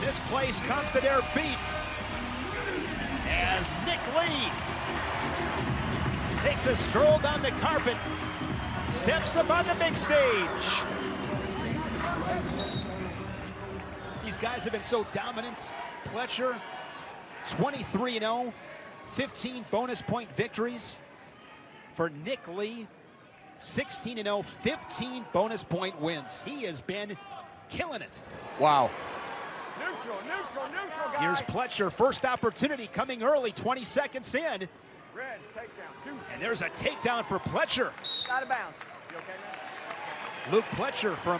This place comes to their feet as Nick Lee takes a stroll down the carpet, steps up on the big stage. These guys have been so dominant. Pletcher, 23-0, 15 bonus point victories. For Nick Lee, 16-0, 15 bonus point wins. He has been killing it. Wow. Neutral, guys. Here's Pletcher, first opportunity coming early, 20 seconds in. Red, takedown, 2. And there's a takedown for Pletcher. Out of bounds. You okay, man? Luke Pletcher from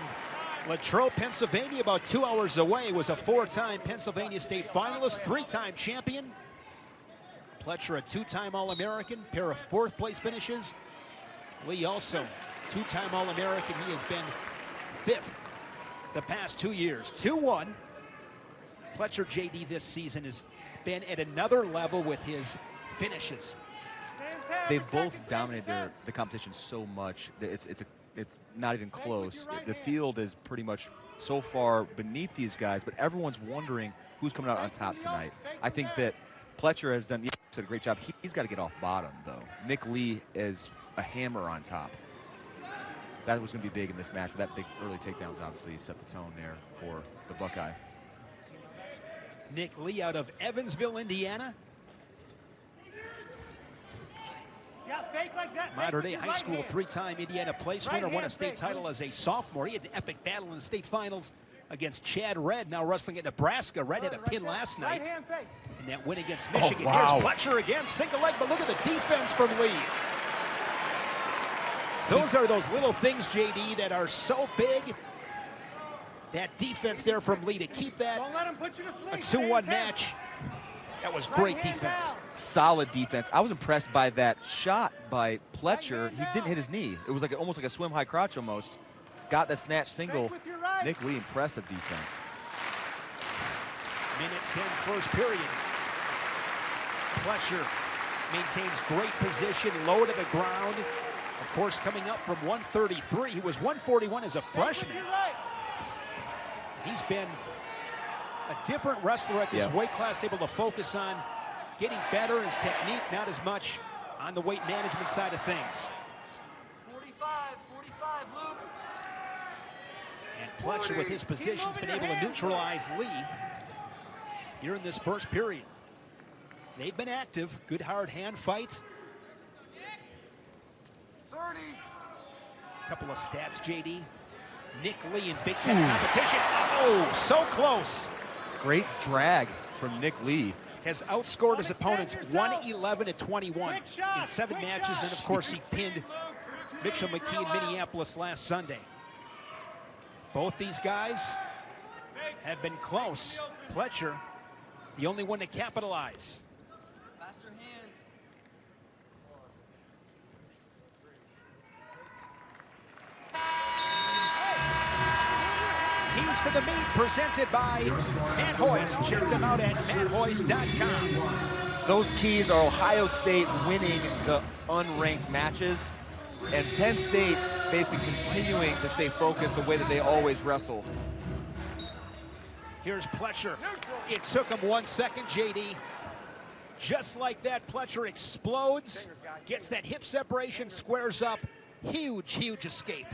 Latrobe, Pennsylvania, about 2 hours away, was a 4-time Pennsylvania State finalist, 3-time champion. Pletcher, a 2-time All-American, pair of 4th place finishes. Lee also 2-time All-American. He has been 5th the past 2 years. 2-1. Pletcher, JD, this season has been at another level with his finishes. They've both dominated the competition so much that it's not even close. The field is pretty much so far beneath these guys, but everyone's wondering who's coming out on top tonight. I think that Pletcher has done a great job. He's got to get off bottom, though. Nick Lee is a hammer on top. That was going to be big in this match, but that big early takedowns obviously set the tone there for the Buckeye. Nick Lee out of Evansville, Indiana. Yeah, fake like that. Modern day high school, 3-time Indiana place winner, won a state title as a sophomore. He had an epic battle in the state finals against Chad Red, now wrestling at Nebraska. Red had a pin last night. And that win against Michigan. Wow. Here's Pletcher again, single leg, but look at the defense from Lee. Those are those little things, JD, that are so big. That defense there from Lee to keep that Don't let him put you to a sleep. 2-1 match. That was great defense. Solid defense. I was impressed by that shot by Pletcher. He didn't hit his knee. It was like almost like a swim high crotch almost. Got the snatch single. Nick Lee, impressive defense. Minute 10, first period. Pletcher maintains great position, low to the ground. Of course, coming up from 133. He was 141 as a freshman. He's been a different wrestler at this weight class, able to focus on getting better, his technique, not as much on the weight management side of things. 45, Luke. And Pletcher, with his position, has been able to neutralize Lee here in this first period. They've been active, good hard hand fight. 30. Couple of stats, JD. Nick Lee in Big Ten competition. Oh, so close. Great drag from Nick Lee. Has outscored his opponents 111-21 in 7 matches. Then, of course, he pinned Mitchell McKee in Minneapolis last Sunday. Both these guys have been close. Pletcher, the only one to capitalize. Faster hands. Keys to the Meat, presented by Matt Hoist. Check them out at matthoist.com. Those keys are Ohio State winning the unranked matches, and Penn State basically continuing to stay focused the way that they always wrestle. Here's Pletcher. It took him 1 second, JD. Just like that, Pletcher explodes, gets that hip separation, squares up. Huge, huge escape.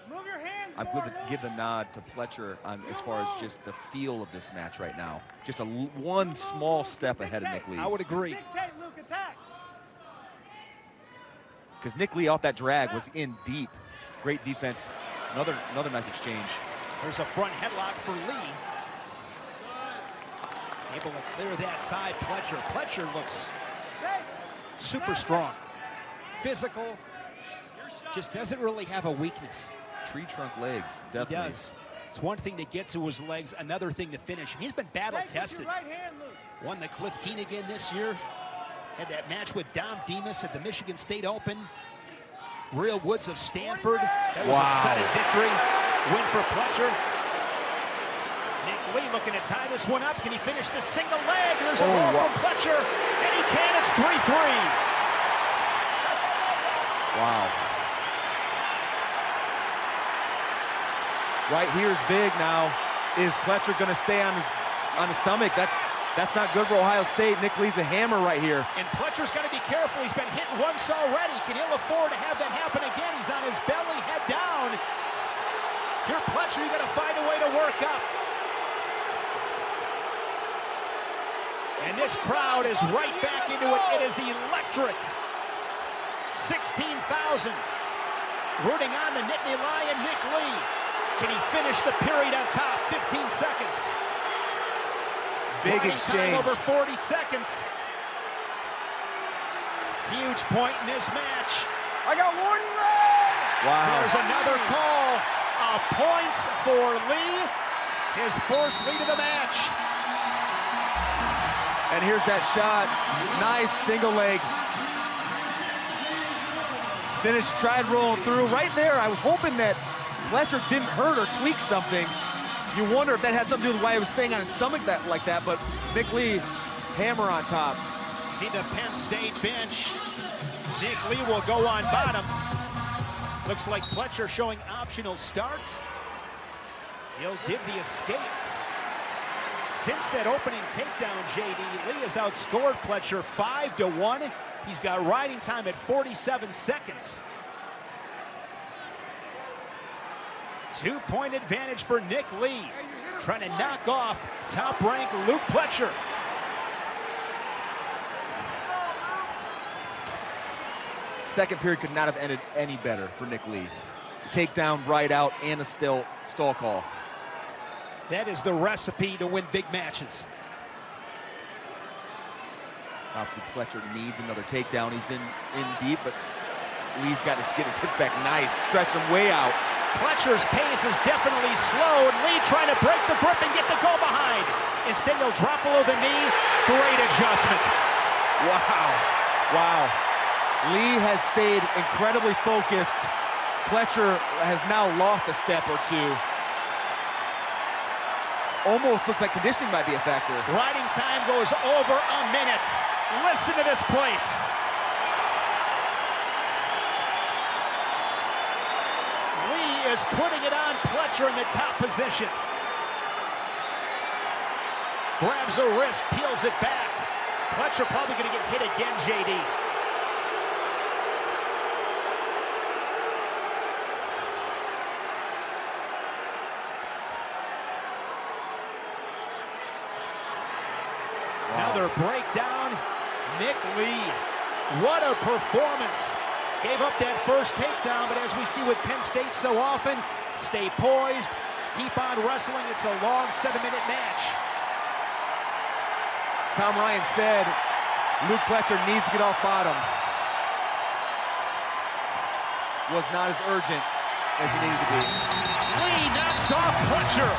Move your hands I'm more, going to give the nod to Pletcher on as far as just the feel of this match right now. Just one small step ahead of Nick Lee. I would agree. Dictate, Luke, attack. Because Nick Lee off that drag was in deep. Great defense. Another nice exchange. There's a front headlock for Lee. Able to clear that side, Pletcher. Pletcher looks super strong. Physical. Just doesn't really have a weakness. Tree trunk legs, definitely. He does. It's one thing to get to his legs, another thing to finish. He's been battle tested. Right hand, Luke. Won the Cliff Keenan this year. Had that match with Dom Demas at the Michigan State Open. Real Woods of Stanford. That was a sudden victory. Win for Pletcher. Nick Lee looking to tie this one up. Can he finish this single leg? There's a roll from Pletcher, and he can. It's 3-3. Wow. Right here is big now. Is Pletcher going to stay on his stomach? That's not good for Ohio State. Nick Lee's a hammer right here. And Pletcher's got to be careful. He's been hit once already. Can he afford to have that happen again? He's on his belly, head down. Here, Pletcher, you got to find a way to work up. And this crowd is right back into it. It is electric. 16,000 rooting on the Nittany Lion, Nick Lee. Can he finish the period on top? 15 seconds. Big Riding exchange. Time over 40 seconds. Huge point in this match. I got warning red! Wow. There's another call. A point for Lee. His first lead of the match. And here's that shot. Nice single leg. Finish, tried rolling through. Right there, I was hoping that Pletcher didn't hurt or tweak something. You wonder if that had something to do with why he was staying on his stomach like that, but Nick Lee, hammer on top. See the Penn State bench. Nick Lee will go on bottom. Looks like Pletcher showing optional starts. He'll give the escape. Since that opening takedown, JD, Lee has outscored Pletcher 5-1. He's got riding time at 47 seconds. 2-point advantage for Nick Lee, trying to knock off top-ranked Luke Pletcher. Second period could not have ended any better for Nick Lee. Takedown, right out, and a stall call. That is the recipe to win big matches. Obviously, Pletcher needs another takedown. He's in deep, but Lee's got to get his hips back nice, stretch him way out. Pletcher's pace is definitely slowed. Lee trying to break the grip and get the go behind. Instead, he'll drop below the knee. Great adjustment. Wow. Wow. Lee has stayed incredibly focused. Pletcher has now lost a step or two. Almost looks like conditioning might be a factor. Riding time goes over a minute. Listen to this place. Lee is putting it on Pletcher in the top position. Grabs a wrist, peels it back. Pletcher probably going to get hit again, JD. Another breakdown. Nick Lee, what a performance. Gave up that first takedown, but as we see with Penn State so often, stay poised, keep on wrestling. It's a long 7-minute match. Tom Ryan said Luke Pletcher needs to get off bottom. Was not as urgent as he needed to be. Lee knocks off Pletcher.